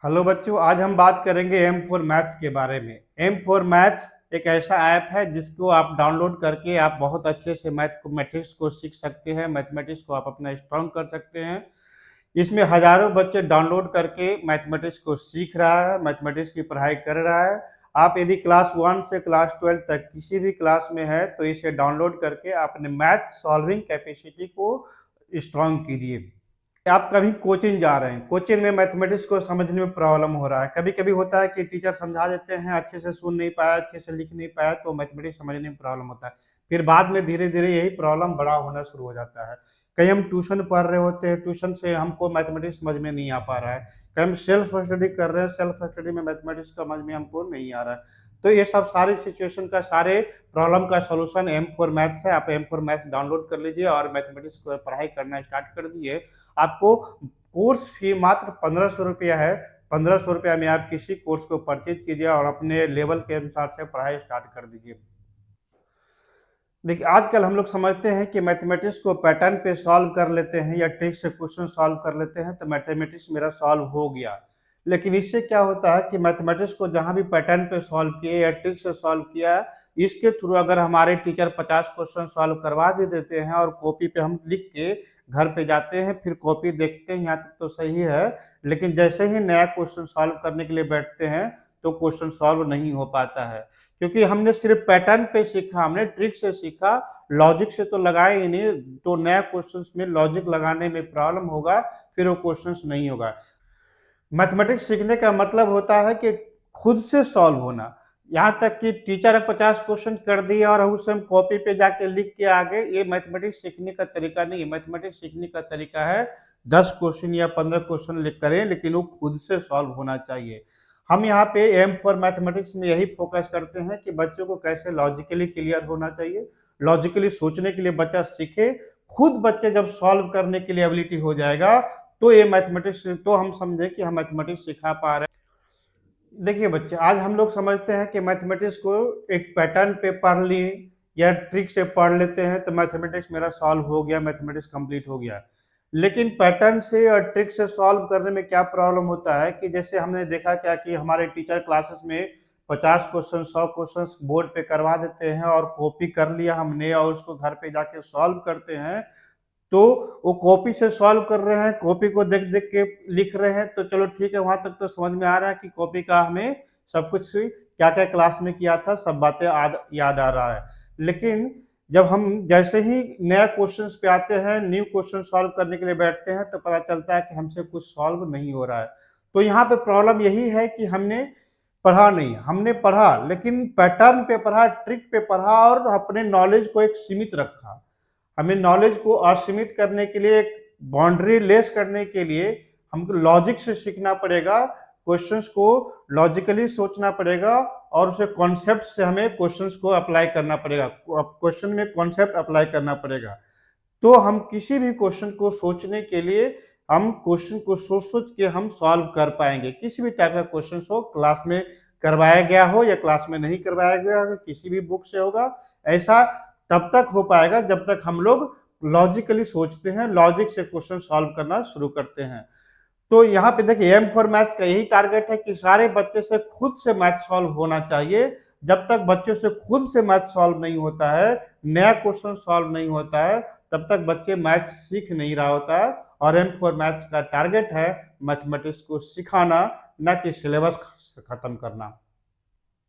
Hello बच्चों, आज हम बात करेंगे एम फॉर मैथ्स के बारे में। एम फॉर मैथ्स एक ऐसा ऐप है जिसको आप डाउनलोड करके आप बहुत अच्छे से मैथमेटिक्स को सीख सकते हैं। मैथमेटिक्स को आप अपना स्ट्रांग कर सकते हैं। इसमें हजारों बच्चे डाउनलोड करके मैथमेटिक्स को सीख रहा है, मैथमेटिक्स की पढ़ाई कर रहा है। आप यदि क्लास 1 से क्लास 12 तक किसी भी क्लास में है तो इसे डाउनलोड करके अपने मैथ सॉल्विंग कैपेसिटी को स्ट्रांग कीजिए। आप कभी कोचिंग जा रहे हैं, कोचिंग में मैथमेटिक्स को समझने में प्रॉब्लम हो रहा है। कभी कभी होता है कि टीचर समझा देते हैं, अच्छे से सुन नहीं पाया, अच्छे से लिख नहीं पाया, तो मैथमेटिक्स समझने में प्रॉब्लम होता है। फिर बाद में धीरे धीरे यही प्रॉब्लम बड़ा होना शुरू हो जाता है। कहीं हम ट्यूशन पढ़ रहे होते हैं, ट्यूशन से हमको मैथमेटिक्स समझ में नहीं आ पा रहा है। कहीं हम सेल्फ स्टडी कर रहे हैं, सेल्फ स्टडी में मैथमेटिक्स समझ में हमको नहीं आ रहा है। तो ये सब सारी सिचुएशन का, सारे प्रॉब्लम का सॉल्यूशन एम फॉर मैथ्स है। आप एम फॉर मैथ्स डाउनलोड कर लीजिए और मैथमेटिक्स को पढ़ाई करना स्टार्ट कर दीजिए। आपको कोर्स फी मात्र 1500 रुपया है। 1500 रुपया में आप किसी कोर्स को परचेज कीजिए और अपने लेवल के अनुसार से पढ़ाई स्टार्ट कर दीजिए। देखिए, आजकल हम लोग समझते हैं कि मैथमेटिक्स को पैटर्न पे सॉल्व कर लेते हैं या ट्रिक से क्वेश्चन सॉल्व कर लेते हैं तो मैथमेटिक्स मेरा सॉल्व हो गया। लेकिन इससे क्या होता है कि मैथमेटिक्स को जहाँ भी पैटर्न पे सॉल्व किए या ट्रिक से सॉल्व किया, इसके थ्रू अगर हमारे टीचर 50 क्वेश्चन सॉल्व करवा दे देते हैं और कॉपी पे हम लिख के घर पे जाते हैं, फिर कॉपी देखते हैं, यहाँ तक तो सही है, लेकिन जैसे ही नया क्वेश्चन सॉल्व करने के लिए बैठते हैं तो क्वेश्चन सॉल्व नहीं हो पाता है। क्योंकि हमने सिर्फ पैटर्न पे सीखा, हमने ट्रिक से सीखा, लॉजिक से तो लगाए ही नहीं। तो नया क्वेश्चंस में लॉजिक लगाने में प्रॉब्लम होगा, फिर वो क्वेश्चंस नहीं होगा। मैथमेटिक्स सीखने का मतलब होता है कि खुद से सॉल्व होना। यहाँ तक कि टीचर 50 क्वेश्चन कर दिए और उसे हम कॉपी पे जाके लिख के आ गए, ये मैथमेटिक्स सीखने का तरीका नहीं है। मैथमेटिक्स सीखने का तरीका है 10 क्वेश्चन या 15 क्वेश्चन लिख करें, लेकिन वो खुद से सॉल्व होना चाहिए। हम यहाँ पे एम फॉर मैथमेटिक्स में यही फोकस करते हैं कि बच्चों को कैसे लॉजिकली क्लियर होना चाहिए, लॉजिकली सोचने के लिए बच्चा सीखे। खुद बच्चे जब सॉल्व करने के लिए एबिलिटी हो जाएगा तो ये मैथमेटिक्स, तो हम समझे कि हम मैथमेटिक्स सिखा पा रहे हैं। देखिए बच्चे, आज हम लोग समझते हैं कि मैथमेटिक्स को एक पैटर्न पे पढ़ लिए या ट्रिक से पढ़ लेते हैं तो मैथमेटिक्स मेरा सॉल्व हो गया, मैथमेटिक्स कंप्लीट हो गया। लेकिन पैटर्न से और ट्रिक से सॉल्व करने में क्या प्रॉब्लम होता है कि जैसे हमने देखा क्या कि हमारे टीचर क्लासेस में 50 क्वेश्चन 100 क्वेश्चन बोर्ड पे करवा देते हैं और कॉपी कर लिया हमने और उसको घर पे जाके सॉल्व करते हैं। तो वो कॉपी से सॉल्व कर रहे हैं, कॉपी को देख देख के लिख रहे हैं, तो चलो ठीक है, वहां तक तो समझ में आ रहा है कि कॉपी का हमें सब कुछ क्या क्या क्लास में किया था, सब बातें याद आ रहा है। लेकिन जब हम जैसे ही नया क्वेश्चंस पे आते हैं, न्यू क्वेश्चन सॉल्व करने के लिए बैठते हैं, तो पता चलता है कि हमसे कुछ सॉल्व नहीं हो रहा है। तो यहाँ पे प्रॉब्लम यही है कि हमने पढ़ा नहीं। हमने पढ़ा लेकिन पैटर्न पे पढ़ा, ट्रिक पे पढ़ा और अपने नॉलेज को एक सीमित रखा। हमें नॉलेज को असीमित करने के लिए, एक बाउंड्री लेस करने के लिए हमको लॉजिक से सीखना पड़ेगा, क्वेश्चंस को लॉजिकली सोचना पड़ेगा और उसे कॉन्सेप्ट से हमें क्वेश्चंस को अप्लाई करना पड़ेगा। क्वेश्चन में कॉन्सेप्ट अप्लाई करना पड़ेगा। तो हम किसी भी क्वेश्चन को सोचने के लिए, हम क्वेश्चन को सोच सोच के हम सॉल्व कर पाएंगे। किसी भी टाइप का क्वेश्चन हो, क्लास में करवाया गया हो या क्लास में नहीं करवाया गया हो, किसी भी बुक से होगा, ऐसा तब तक हो पाएगा जब तक हम लोग लॉजिकली सोचते हैं, लॉजिक से क्वेश्चन सॉल्व करना शुरू करते हैं। तो यहाँ पे देखिए, एम फॉर मैथ्स का यही टारगेट है कि सारे बच्चे से खुद से मैथ सॉल्व होना चाहिए। जब तक बच्चों से खुद से मैथ सॉल्व नहीं होता है, नया क्वेश्चन सॉल्व नहीं होता है, तब तक बच्चे मैथ सीख नहीं रहा होता है। और एम फॉर मैथ्स का टारगेट है मैथमेटिक्स को सिखाना, न कि सिलेबस खत्म करना।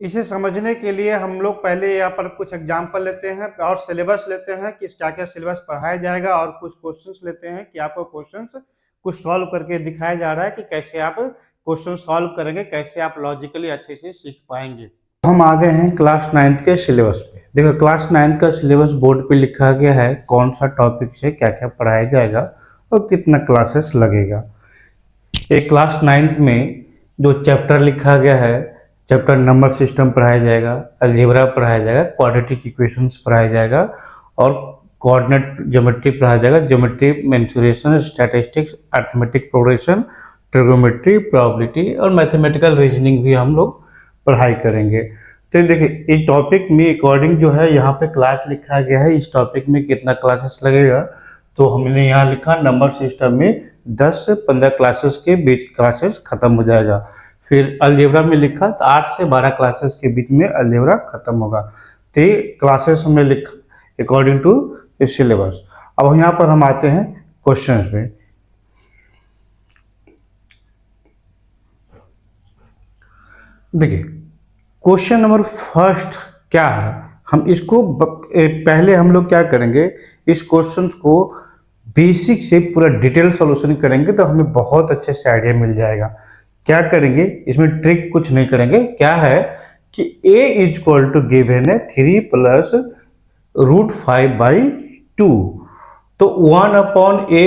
इसे समझने के लिए हम लोग पहले यहाँ पर कुछ एग्जाम्पल लेते हैं और सिलेबस लेते हैं कि क्या क्या सिलेबस पढ़ाया जाएगा, और कुछ क्वेश्चंस लेते हैं कि आपको क्वेश्चंस कुछ सॉल्व करके दिखाया जा रहा है कि कैसे आप क्वेश्चन सॉल्व करेंगे, कैसे आप लॉजिकली अच्छे से सीख पाएंगे। हम आ गए हैं क्लास 9th के सिलेबस पे। देखो, क्लास 9th का सिलेबस बोर्ड पे लिखा गया है, कौन सा टॉपिक से क्या क्या पढ़ाया जाएगा और कितना क्लासेस लगेगा। एक क्लास 9th में जो चैप्टर लिखा गया है, चैप्टर नंबर सिस्टम पढ़ाया जाएगा, अलजेब्रा पढ़ाया जाएगा, क्वाड्रेटिक इक्वेशंस पढ़ाया जाएगा और कोऑर्डिनेट ज्योमेट्री पढ़ाया जाएगा। Geometry, mensuration, statistics, arithmetic progression, trigonometry, probability और मैथमेटिकल रीजनिंग भी हम लोग पढ़ाई करेंगे। तो देखिए, इस टॉपिक में अकॉर्डिंग जो है यहाँ पे क्लास लिखा गया है, इस टॉपिक में कितना क्लासेस लगेगा। तो हमने यहाँ लिखा नंबर सिस्टम में 10 से 15 क्लासेस के बीच क्लासेस खत्म हो जाएगा। फिर अलजेब्रा में लिखा तो 8 से 12 क्लासेस के बीच में अलजेब्रा खत्म होगा। तो ये क्लासेस हमने लिखा अकॉर्डिंग टू सिलेबस। अब यहाँ पर हम आते हैं क्वेश्चंस पे। देखिए क्वेश्चन नंबर फर्स्ट क्या है, हम इसको पहले हम लोग क्या करेंगे, इस क्वेश्चन को बेसिक से पूरा डिटेल सॉल्यूशन करेंगे तो हमें बहुत अच्छे से आइडिया मिल जाएगा। क्या करेंगे, इसमें ट्रिक कुछ नहीं करेंगे। क्या है कि a is equal to given है 3 प्लस √5/2, तो 1/a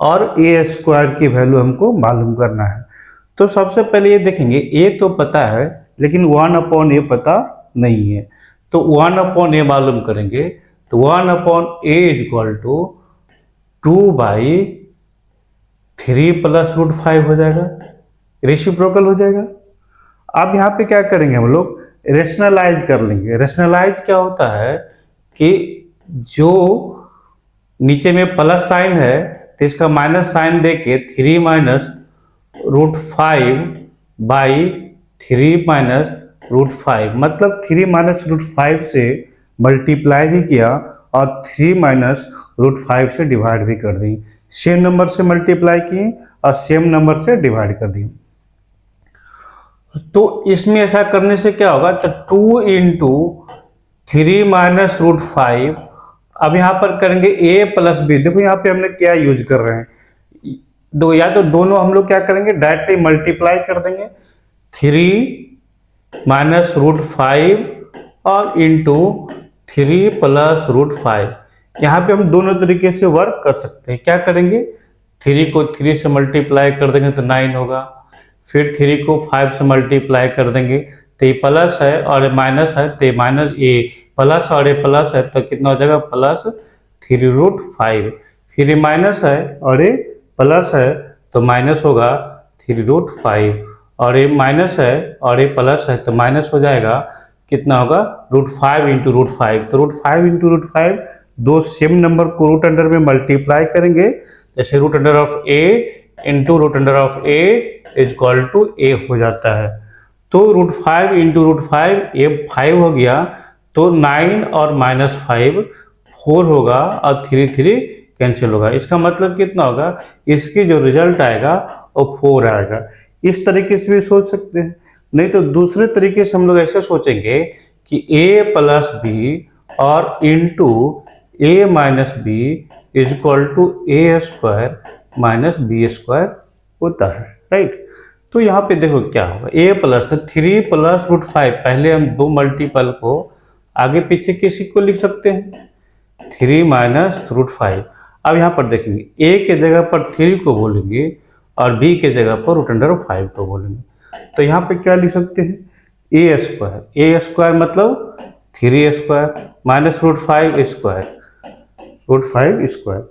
और a स्क्वायर की वैल्यू हमको मालूम करना है। तो सबसे पहले ये देखेंगे a तो पता है लेकिन 1/a पता नहीं है, तो 1/a मालूम करेंगे। तो 1/a is equal to 2/3 plus √5 हो जाएगा, रेसिप्रोकल हो जाएगा। अब यहाँ पे क्या करेंगे, हम लोग रेशनलाइज कर लेंगे। रेशनलाइज क्या होता है कि जो नीचे में प्लस साइन है तो इसका माइनस साइन देके 3 माइनस √5/3 माइनस √5, मतलब 3 माइनस √5 से मल्टीप्लाई भी किया और 3 माइनस √5 से डिवाइड भी कर दी। सेम नंबर से मल्टीप्लाई किए और सेम नंबर से डिवाइड कर दी। तो इसमें ऐसा करने से क्या होगा, तो 2 इंटू 3 माइनस √5। अब यहाँ पर करेंगे a प्लस बी। देखो यहाँ पे हमने क्या यूज कर रहे हैं, या तो दोनों हम लोग क्या करेंगे डायरेक्टली मल्टीप्लाई कर देंगे 3 माइनस √5 और इंटू 3 प्लस √5। यहाँ पे हम दोनों तरीके से वर्क कर सकते हैं। क्या करेंगे, 3 को 3 से मल्टीप्लाई कर देंगे तो 9 होगा, फिर 3 को 5 से मल्टीप्लाई कर देंगे तो ये प्लस है और माइनस है तो माइनस, ये प्लस और ये प्लस है तो कितना हो जाएगा प्लस 3√5। फिर ये माइनस है और ये प्लस है तो माइनस होगा 3√5, और ये माइनस है और ये प्लस है तो माइनस हो जाएगा, कितना होगा √5 इंटू √5। तो √5 इंटू √5 दो सेम नंबर को रूट अंडर में मल्टीप्लाई करेंगे, जैसे root under of a into root under of a is equal to a हो जाता है। तो √5 इंटू √5 ये 5 हो गया, तो 9 और माइनस 5 4 होगा और 3 कैंसिल होगा। इसका मतलब कितना होगा, इसकी जो रिजल्ट आएगा वो 4 आएगा। इस तरीके से भी सोच सकते हैं, नहीं तो दूसरे तरीके से हम लोग ऐसे सोचेंगे कि a प्लस बी और into a minus B is equal to a square minus B square होता है, राइट। तो यहाँ पे देखो क्या होगा, a प्लस 3 प्लस √5, पहले हम दो मल्टीपल को आगे पीछे किसी को लिख सकते हैं 3 माइनस √5। अब यहाँ पर देखेंगे a के जगह पर 3 को बोलेंगे और b के जगह पर रूट अंडर 5 को बोलेंगे, तो यहाँ पे क्या लिख सकते हैं a स्क्वायर मतलब 3 square minus √5 square, √5 square,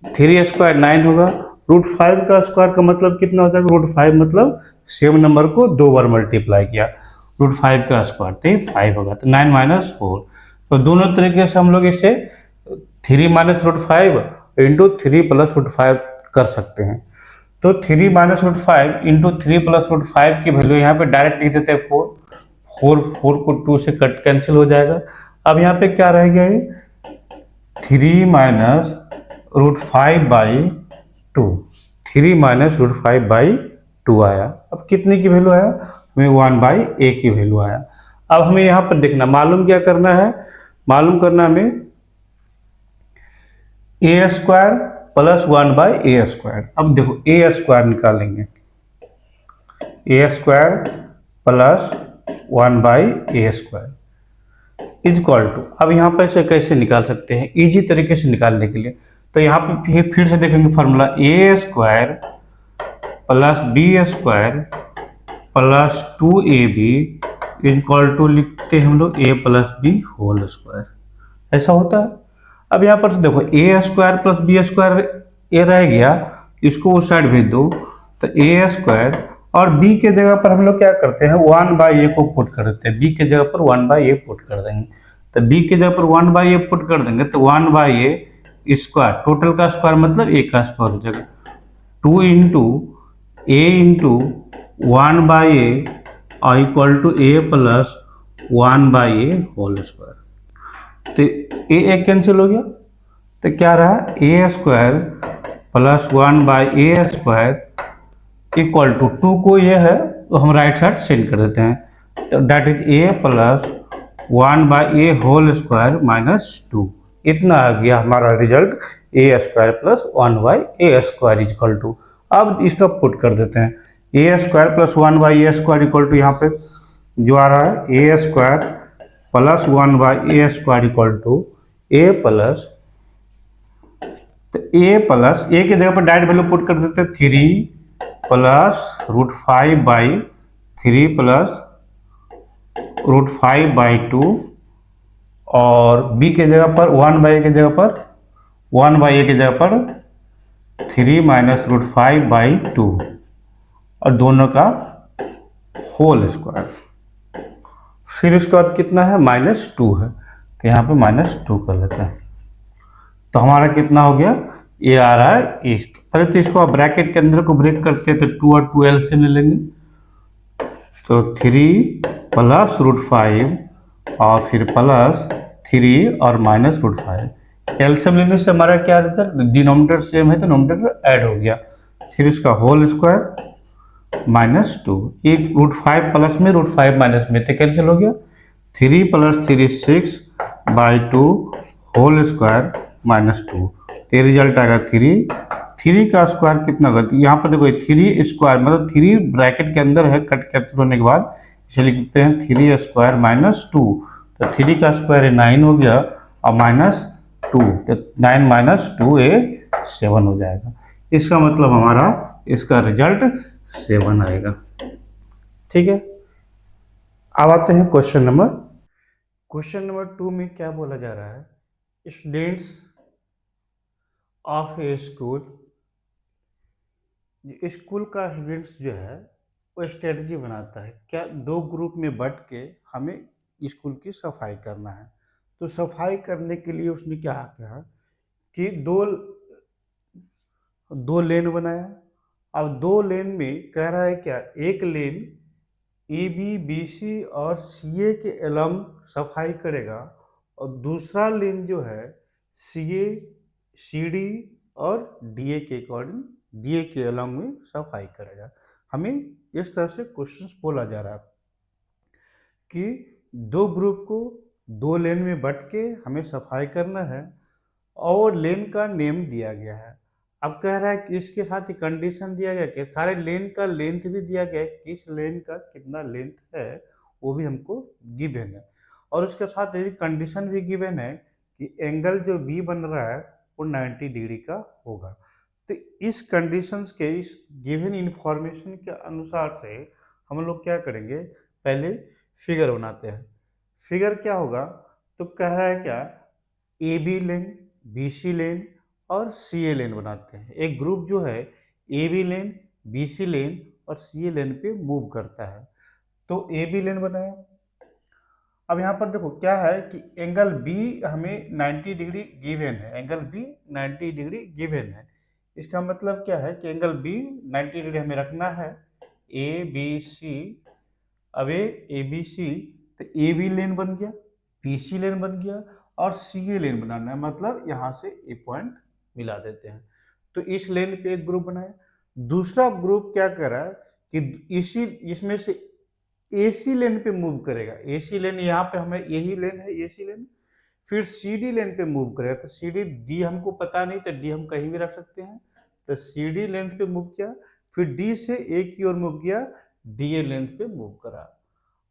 3 square 9 होगा, √5 का स्क्वायर का मतलब कितना हो जाएगा, √5 मतलब सेम नंबर को 2 बार मल्टीप्लाई किया, √5 का स्क्वायर तो 5 होगा, तो 9 माइनस 4। तो दोनों तरीके से हम लोग इसे 3 माइनस √5 इंटू 3 प्लस √5 कर सकते हैं। तो 3 माइनस √5 इंटू 3 प्लस √5 की वैल्यू यहाँ पे डायरेक्ट लिख देते हैं 4 को 2 से कट कैंसिल हो जाएगा। अब यहाँ पे क्या रह गया, ये 3 माइनस √5/2, 3 माइनस √5/2 आया। अब कितने की वैल्यू आया, हमें 1/a की वैल्यू आया। अब हमें यहाँ पर देखना, मालूम क्या करना है, मालूम करना हमें a square plus 1/a square. अब देखो a स्क्वायर निकालेंगे, a square plus 1/a square is equal to, अब यहाँ पर से कैसे निकाल सकते हैं इजी तरीके से निकालने के लिए, तो यहाँ पे फिर से देखेंगे formula a square plus b square plus 2ab is equal to लिखते हैं हम लोग a plus b whole square, ऐसा होता है। अब यहाँ पर देखो a square plus b square ये रह गया, इसको उस साइड भेज दो, तो a स्क्वायर और b के जगह पर हम लोग क्या करते हैं 1/a को पुट कर देते हैं, b के जगह पर 1/a पुट कर देंगे, तो b के जगह पर 1/a पुट कर देंगे तो 1/a स्क्वायर, टोटल का स्क्वायर मतलब a का स्क्वायर हो जाएगा, two into A into one by A और equal to A plus one by A whole square. तो ए कैंसिल हो गया, तो क्या रहा A square plus one by A square equal to, two two ये है तो हम राइट साइड सेंड कर देते हैं, तो that is A plus one by A whole square minus two. इतना आ गया हमारा result, A square plus one by A square is equal to. अब इसका पुट कर देते हैं, A square plus one by A square equal to, यहाँ पे जो आ रहा है A square plus one by A square equal to A plus, तो ए प्लस ए की जगह पर डायरेक्ट वैल्यू पुट कर देते हैं, three plus root five by three plus root five by two, और बी के जगह पर वन बाई ए की जगह पर वन बाई ए की जगह पर three minus root five by two, और दोनों का होल स्क्वायर। फिर उसके बाद कितना है, माइनस टू है, तो यहाँ पे माइनस टू कर लेते हैं। तो हमारा कितना हो गया, ये आ रहा है ईस्ट। पहले तो इसको आप ब्रैकेट के अंदर को ब्रेक करते हैं, तो टू और टू एलसीएम ले लेंगे, तो थ्री प्लस रूट फाइव और फिर प्लस थ्री और माइनस रूट फाइव। एलसीएम लेने से हमारा क्या रहता है, डिनोमिनेटर सेम है तो नोमिनेटर ऐड हो गया, फिर इसका होल स्क्वायर माइनस टू, एक रूट फाइव प्लस में रूट फाइव माइनस में तो कैंसिल हो गया, three plus three six by two whole square minus two, तो रिजल्ट आएगा थ्री। थ्री का स्क्वायर कितना होगा, यहाँ पर देखो थ्री स्क्वायर मतलब थ्री ब्रैकेट के अंदर है, कट कैंसिल होने के बाद इसलिए लिखते हैं थ्री स्क्वायर माइनस टू, तो थ्री का स्क्वायर नाइन हो गया और माइनस टू, तो नाइन माइनस टू ए सेवन हो जाएगा। इसका मतलब हमारा इसका रिजल्ट सेवन आएगा। ठीक है, अब आते हैं question number. Question number two में क्या बोला जा रहा है, students of A school, school का स्टूडेंट्स जो है वो स्ट्रेटजी बनाता है, क्या दो ग्रुप में बट के हमें स्कूल की सफाई करना है। तो सफाई करने के लिए उसने क्या कहा कि दो दो लेन बनाया। अब दो लेन में कह रहा है क्या, एक लेन ए बी बी सी और सी ए के एलम सफाई करेगा, और दूसरा लेन जो है सी ए सी डी और डी ए के अकॉर्डिंग डी ए के एलम में सफाई करेगा। हमें इस तरह से क्वेश्चंस बोला जा रहा है कि दो ग्रुप को दो लेन में बट के हमें सफाई करना है, और लेन का नेम दिया गया है। अब कह रहा है कि इसके साथ ही कंडीशन दिया गया कि सारे लेन का लेंथ भी दिया गया है, किस लेन का कितना लेंथ है वो भी हमको गिवन है, और उसके साथ ये भी कंडीशन भी गिवन है कि एंगल जो बी बन रहा है वो 90 डिग्री का होगा। तो इस कंडीशंस के, इस गिवन इंफॉर्मेशन के अनुसार से हम लोग क्या करेंगे, पहले फिगर बनाते हैं। फिगर क्या होगा, तो कह रहा है क्या, A B lane B C लेन और सी ए लेन बनाते हैं। एक ग्रुप जो है A B lane B C लेन और सी ए लेन पे मूव करता है, तो ए बी लेन बनाया। अब यहाँ पर देखो क्या है कि एंगल बी हमें 90 डिग्री गिवन है, एंगल बी 90 डिग्री गिवन है। इसका मतलब क्या है कि एंगल बी 90 डिग्री हमें रखना है, ए बी सी। अब ए बी सी, तो ए बी लेन बन गया, बी सी लेन बन गया, और सी ए लेन बनाना है, मतलब यहाँ से ए पॉइंट मिला देते हैं। तो इस लेन पे एक ग्रुप बनाया। दूसरा ग्रुप क्या कर रहा है कि इसी इसमें से एसी लेन पे मूव करेगा। एसी लेन यहाँ पे हमें यही लेन है, एसी लेन। फिर सी डी लेन पे मूव करेगा, तो सी डी डी हमको पता नहीं, तो डी हम कहीं भी रख सकते हैं, तो सी डी लेंथ पे मूव किया। फिर डी से ए की ओर मूव किया, डी ए लेंथ पे मूव करा।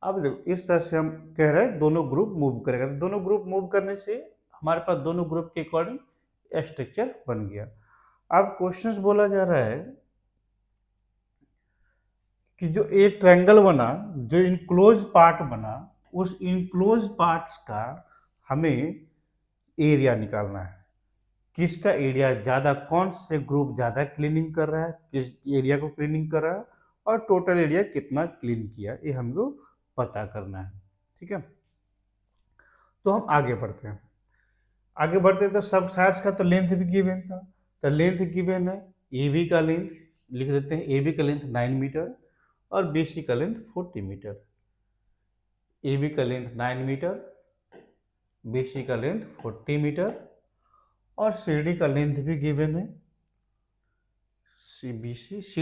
अब देखो इस तरह से हम कह रहे हैं दोनों ग्रुप मूव करेगा, तो दोनों ग्रुप मूव करने से हमारे पास दोनों ग्रुप के अकॉर्डिंग स्ट्रक्चर बन गया। अब क्वेश्चन बोला जा रहा है कि जो एक ट्रायंगल बना, जो इनक्लोज पार्ट बना, उस इनक्लोज पार्ट्स का हमें एरिया निकालना है। किसका एरिया ज़्यादा, कौन से ग्रुप ज़्यादा क्लीनिंग कर रहा है, किस एरिया को क्लीनिंग कर रहा है, और टोटल एरिया कितना क्लीन किया, ये हमको पता करना है। ठीक है, तो हम आगे बढ़ते हैं। तो सब साइड्स का तो लेंथ भी गिवन था, तो लेंथ गिवन है ए बी का लेंथ लिख देते हैं, ए बी का लेंथ 9 मीटर और बी सी का लेंथ 40 मीटर। ए बी का लेंथ 9 मीटर, बी सी का लेंथ 40 मीटर और सी डी का लेंथ भी गिवन है, सी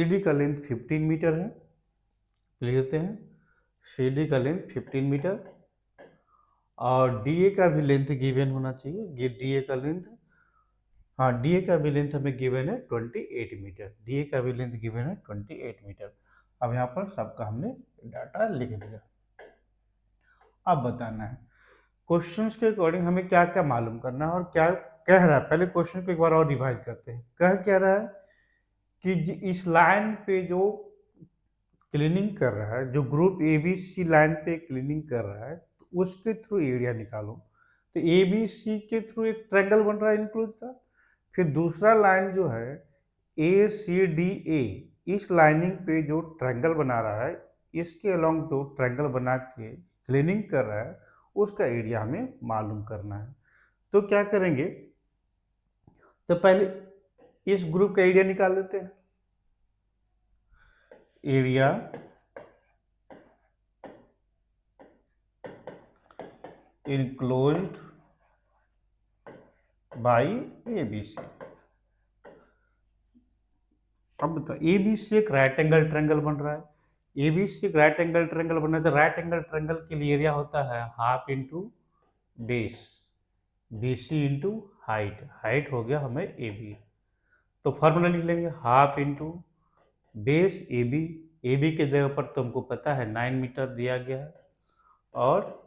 डी का लेंथ 15 मीटर है, लिख देते हैं सी डी का लेंथ 15 मीटर और डी ए का भी लेंथ गिवन होना चाहिए, डी ए का लेंथ, हाँ डी ए का भी लेंथ हमें गिवन है 28 मीटर, डी ए का भी लेंथ गिवन है 28 मीटर। अब यहाँ पर सबका हमने डाटा लिख दिया। अब बताना है क्वेश्चंस के अकॉर्डिंग हमें क्या क्या मालूम करना है और क्या कह रहा है। पहले क्वेश्चन को एक बार और रिवाइज करते हैं। कह क्या रहा है कि इस लाइन पे जो क्लीनिंग कर रहा है, जो group A B C line पे क्लीनिंग कर रहा है, तो उसके थ्रू एरिया निकालो। तो ए बी सी के थ्रू एक ट्रायंगल बन रहा है इंक्लूज का। फिर दूसरा लाइन जो है ए सी डी ए, इस लाइनिंग पे जो ट्रायंगल बना रहा है, इसके अलोंग जो ट्रायंगल बना के क्लीनिंग कर रहा है, उसका एरिया हमें मालूम करना है। तो क्या करेंगे, तो पहले इस ग्रुप का एरिया निकाल देते हैं। Area enclosed by ABC। अब बताओ ABC एक राइट एंगल ट्रायंगल बन रहा है, ABC एक राइट एंगल ट्रायंगल बन रहा है, तो राइट एंगल ट्रायंगल के लिए एरिया होता है half into base, BC into height, height हो गया हमें AB। तो फॉर्मूला लिख लेंगे half into base AB, AB के जगह पर तुमको पता है 9 मीटर दिया गया है और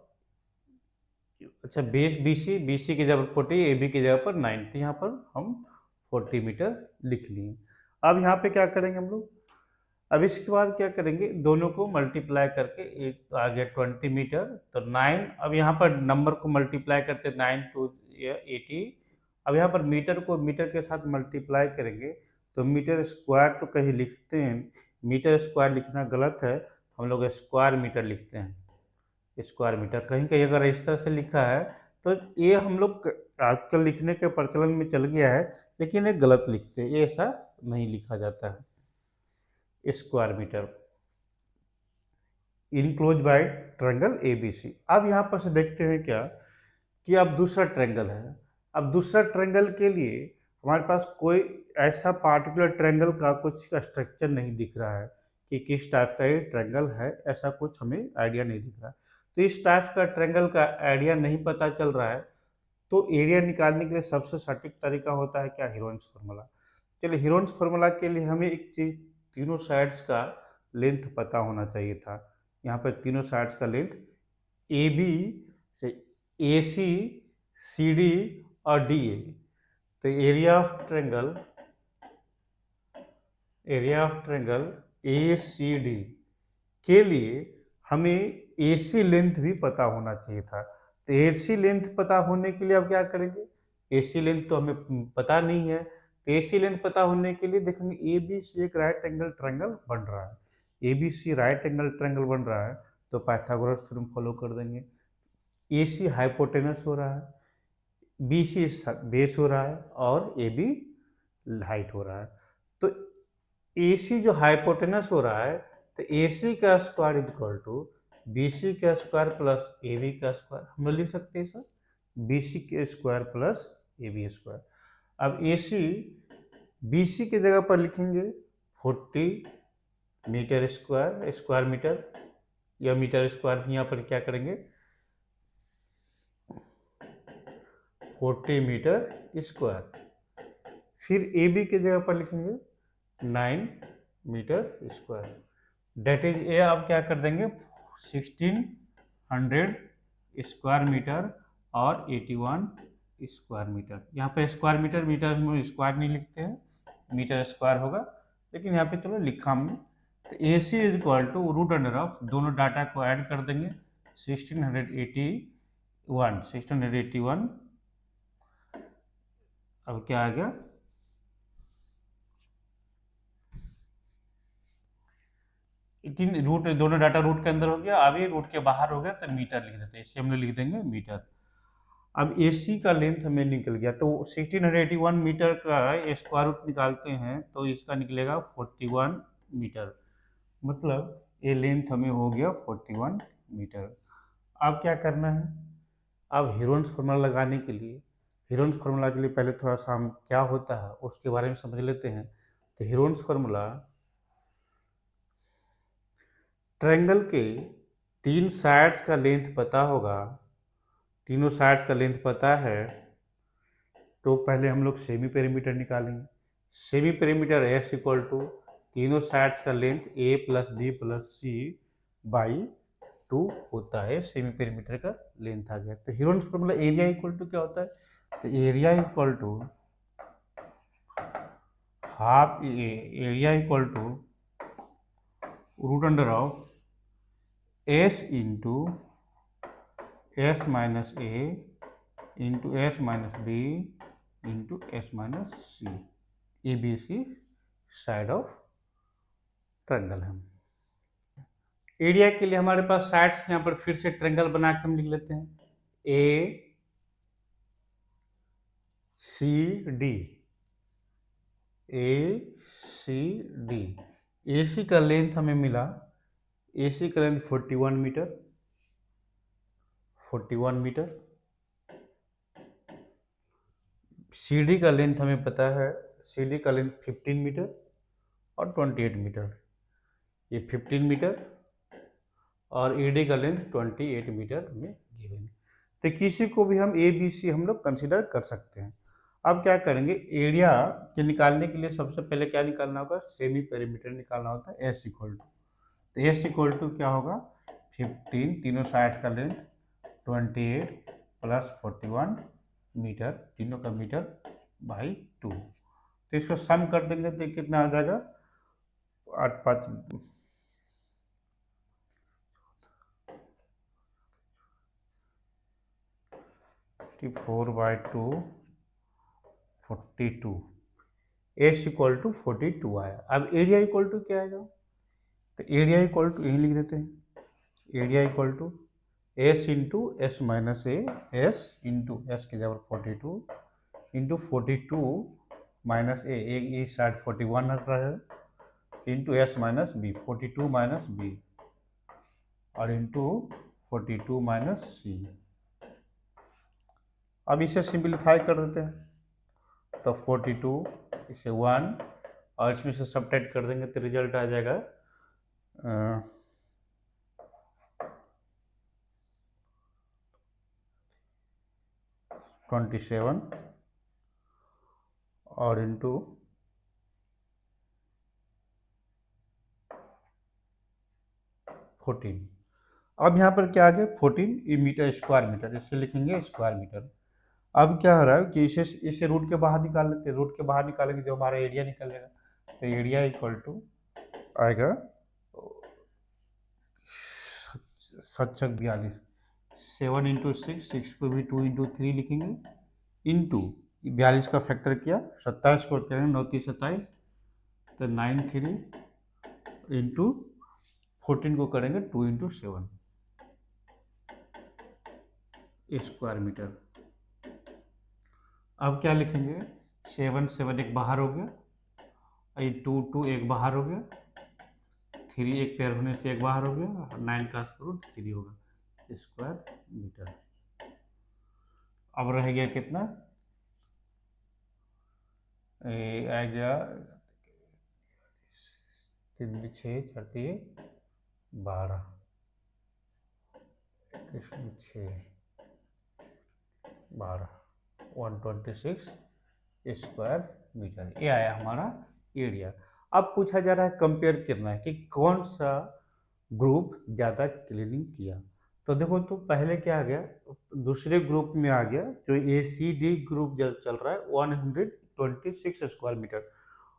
अच्छा बेस BC, BC की जगह पर 40, AB की जगह पर 9, तो यहाँ पर हम 40 मीटर लिख लिए। अब यहाँ पे क्या करेंगे हम लोग, अब इसके बाद क्या करेंगे, दोनों को मल्टीप्लाई करके एक आ गया 20 मीटर, तो 9, अब यहाँ पर नंबर को मल्टीप्लाई करते 9 टू 80। अब यहाँ पर मीटर को मीटर के साथ मल्टीप्लाई करेंगे तो मीटर स्क्वायर तो कहीं लिखते हैं, मीटर स्क्वायर लिखना गलत है, हम लोग स्क्वायर मीटर लिखते हैं, स्क्वायर मीटर। कहीं कहीं अगर इस तरह से लिखा है तो ये हम लोग आजकल लिखने के प्रचलन में चल गया है, लेकिन ये गलत लिखते हैं, ये ऐसा नहीं लिखा जाता है। Square metre enclose by triangle ABC। अब यहाँ पर से देखते हैं क्या कि अब दूसरा ट्रायंगल है। अब दूसरा ट्रायंगल के लिए हमारे पास कोई ऐसा पार्टिकुलर ट्रायंगल का कुछ स्ट्रक्चर नहीं दिख रहा है कि किस टाइप का ये ट्रायंगल है, ऐसा कुछ हमें आइडिया नहीं दिख रहा है। तो इस टाइप का ट्रायंगल का आइडिया नहीं पता चल रहा है, तो एरिया निकालने के लिए सबसे सटीक तरीका होता है क्या, हीरोइंस फार्मूला। चलिए हीरोइंस फार्मूला के लिए हमें एक चीज, तीनों साइड्स का लेंथ पता होना चाहिए था। यहाँ पर तीनों साइड्स का लेंथ AB से AC, CD और DA। तो एरिया ऑफ ट्रायंगल ACD के लिए हमें AC लेंथ भी पता होना चाहिए था। तो AC लेंथ पता होने के लिए अब क्या करेंगे, AC लेंथ तो हमें पता नहीं है, तो AC लेंथ पता होने के लिए देखेंगे ABC एक राइट एंगल ट्रायंगल बन रहा है, ABC राइट एंगल ट्रायंगल बन रहा है, तो पाइथागोरस थ्योरम फॉलो कर देंगे। AC हाइपोटेनस हो रहा है, BC बेस हो रहा है और AB हाइट हो रहा है। तो AC जो हाइपोटेनस हो रहा है, तो AC का square is equal to BC का स्क्वायर प्लस AB का स्क्वायर, हम लोग लिख सकते हैं सर BC के स्क्वायर प्लस AB स्क्वायर। अब AC BC की जगह पर लिखेंगे 40 मीटर स्क्वायर, स्क्वायर मीटर या मीटर स्क्वायर, यहाँ पर क्या करेंगे 40 मीटर स्क्वायर। फिर AB की जगह पर लिखेंगे 9 metre square, that is A, आप क्या कर देंगे 1600 स्क्वायर मीटर और 81 स्क्वायर मीटर। यहाँ पे स्क्वायर मीटर, मीटर में स्क्वायर नहीं लिखते हैं, मीटर स्क्वायर होगा, लेकिन यहाँ पे चलो लिखा हमने। तो AC is equal to root under of, दोनों डाटा को ऐड कर देंगे 1681। अब क्या आ गया, रूट, दोनों डाटा रूट के अंदर हो गया, अभी रूट के बाहर हो गया तो मीटर लिख देते हैं, इसे हम लोग लिख देंगे मीटर। अब AC का लेंथ हमें निकल गया, तो 1681 मीटर का स्क्वायर रूट निकालते हैं तो इसका निकलेगा 41 मीटर, मतलब ये लेंथ हमें हो गया 41 मीटर। अब क्या करना है, अब हीरोन्स फार्मूला लगाने के लिए, हीरोन्स फार्मूला के लिए पहले थोड़ा सा हम क्या होता है उसके बारे में समझ लेते हैं। तो हीरोन्स फार्मूला, ट्रायंगल के 3 साइड्स का लेंथ पता होगा, तीनों साइड्स का लेंथ पता है, तो पहले हम लोग सेमी पेरीमीटर निकालेंगे। Semi perimeter S equal to तीनों साइड्स का length A plus B plus C by 2 होता है, सेमी पेरीमीटर का लेंथ आ गया। तो Heron's formula area equal to क्या होता है, तो area equal to half area equal to root under of S into S minus A into S minus B into S minus C, A B C side of triangle है। Area के लिए हमारे पास sides यहाँ पर फिर से triangle बना के हम लिख लेते हैं, ए सी डी, ए सी डी। ए सी का लेंथ हमें मिला, ए सी का length 41 metre, 41 metre. C D का लेंथ हमें पता है, सी डी का लेंथ 15 मीटर और 28 मीटर, ये 15 मीटर और ए डी का लेंथ 28 मीटर में गिवन। तो किसी को भी हम ए बी सी हम लोग कंसिडर कर सकते हैं। अब क्या करेंगे, एरिया के निकालने के लिए सबसे पहले क्या निकालना होगा, सेमी पेरीमीटर निकालना होता है, एस इक्वल टू, तो एस इक्वल टू क्या होगा 15, तीनों साइड का लेंथ 28 प्लस 41 मीटर, तीनों का मीटर बाई 2। तो इसको सम कर देंगे तो कितना आ जाएगा, 8 5 54/2 42, एस इक्वल टू 42 आया। अब एरिया इक्वल टू क्या आएगा, तो एरिया इक्वल टू यही लिख देते हैं, area equal to S into S minus A, S into S के जगह 42 इंटू 42 माइनस ए, एक साइड 41 हट रहा है, into S minus B, 42 minus B और इंटू 42 माइनस सी। अब इसे सिंप्लीफाई कर देते हैं, तो 42 इसे 1 और इसमें से सब्ट्रैक्ट कर देंगे तो रिजल्ट आ जाएगा 27 और इंटू 14। अब यहाँ पर क्या आ गया 14 मीटर स्क्वायर मीटर, इससे लिखेंगे स्क्वायर मीटर। अब क्या हो रहा है कि इसे रूट के बाहर निकाल लेते हैं, रूट के बाहर निकालेंगे जो हमारा एरिया निकलेगा, तो एरिया इक्वल टू आएगा 7×42, 7 इंटू 6, 6 को भी 2 इंटू 3 लिखेंगे, इंटू 42 का फैक्टर किया, 27 को करेंगे 9 3 27, तो 93 इंटू 14 को करेंगे 2 इंटू 7 स्क्वायर मीटर। अब क्या लिखेंगे, 7 7 एक बाहर हो गया, 2 2 एक बाहर हो गया, 3 एक पेयर होने से एक बाहर हो गया, 9 का स्क्वायर रूट 3 होगा स्क्वायर मीटर। अब रह गया कितना, आ गया 3 6 4 12, 6 12, 126 स्क्वायर मीटर, ये आया हमारा एरिया। अब पूछा जा रहा है कंपेयर करना है कि कौन सा ग्रुप ज़्यादा क्लीनिंग किया। तो देखो, तो पहले क्या आ गया, दूसरे ग्रुप में आ गया जो ए सी डी ग्रुप जो चल रहा है 126 स्क्वायर मीटर,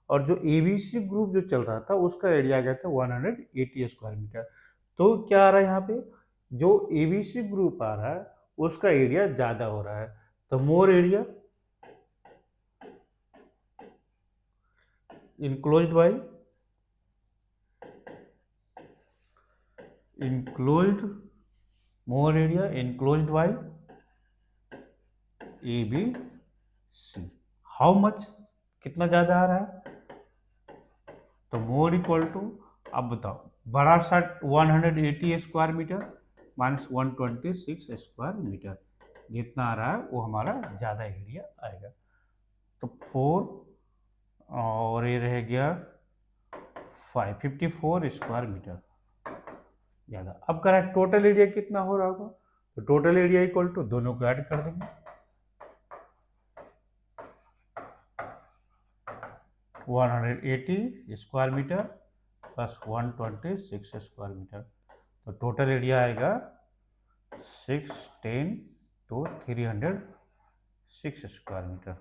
और जो ए बी सी ग्रुप जो चल रहा था उसका एरिया आ गया था 180 स्क्वायर मीटर। तो क्या आ रहा है यहाँ पे, जो ए बी सी ग्रुप आ रहा है उसका एरिया ज़्यादा हो रहा है, तो more area enclosed by enclosed more area enclosed by A B C. How much, कितना ज़्यादा आ रहा है, तो मोर इक्वल टू, अब बताओ बड़ा सा 180 square metre minus 126 square metre, जितना आ रहा है वो हमारा ज़्यादा एरिया आएगा। तो 4 और ये रह गया 554 स्क्वायर मीटर ज़्यादा। अब करें टोटल एरिया कितना हो रहा होगा, तो टोटल एरिया इक्वल टू दोनों को ऐड कर देंगे, 180 square metre plus 126 square metre, तो टोटल एरिया आएगा 610 to 306 स्क्वायर मीटर।